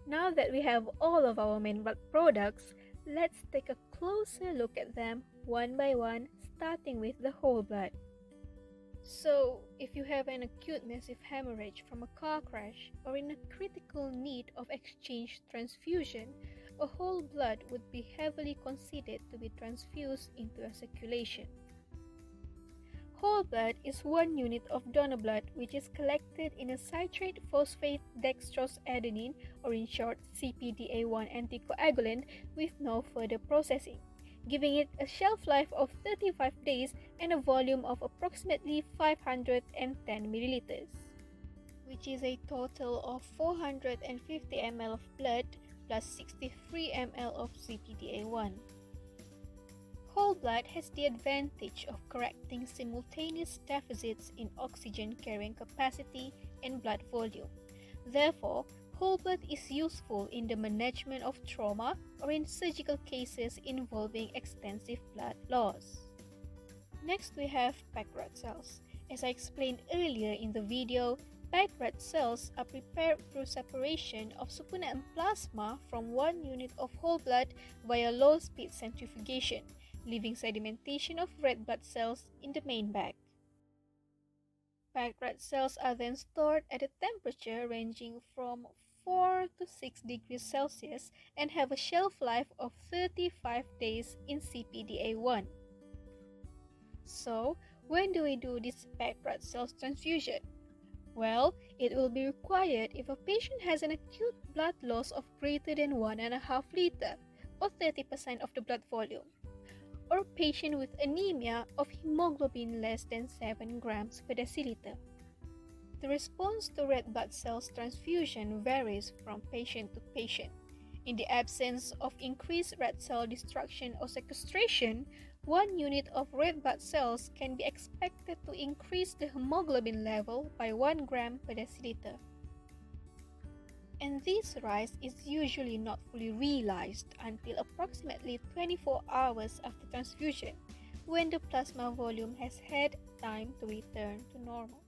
Now that we have all of our main blood products, let's take a closer look at them one by one, starting with the whole blood. So, if you have an acute massive hemorrhage from a car crash or in a critical need of exchange transfusion, a whole blood would be heavily considered to be transfused into a circulation. Whole blood is one unit of donor blood which is collected in a citrate phosphate dextrose adenine, or in short CPDA1 anticoagulant, with no further processing, giving it a shelf life of 35 days and a volume of approximately 510 milliliters, which is a total of 450 ml of blood plus 63 ml of CPDA1. Whole blood has the advantage of correcting simultaneous deficits in oxygen carrying capacity and blood volume. Therefore, whole blood is useful in the management of trauma or in surgical cases involving extensive blood loss. Next, we have packed red cells. As I explained earlier in the video, packed red cells are prepared through separation of supinated plasma from one unit of whole blood via low-speed centrifugation, leaving sedimentation of red blood cells in the main bag. Packed red cells are then stored at a temperature ranging from 4 to 6 degrees Celsius and have a shelf life of 35 days in CPDA1. So, when do we do this packed red cells transfusion? Well, it will be required if a patient has an acute blood loss of greater than 1.5 liter, or 30% of the blood volume, or a patient with anemia of hemoglobin less than 7 grams per deciliter. The response to red blood cells transfusion varies from patient to patient. In the absence of increased red cell destruction or sequestration, 1 unit of red blood cells can be expected to increase the hemoglobin level by 1 gram per deciliter. And this rise is usually not fully realized until approximately 24 hours after transfusion, when the plasma volume has had time to return to normal.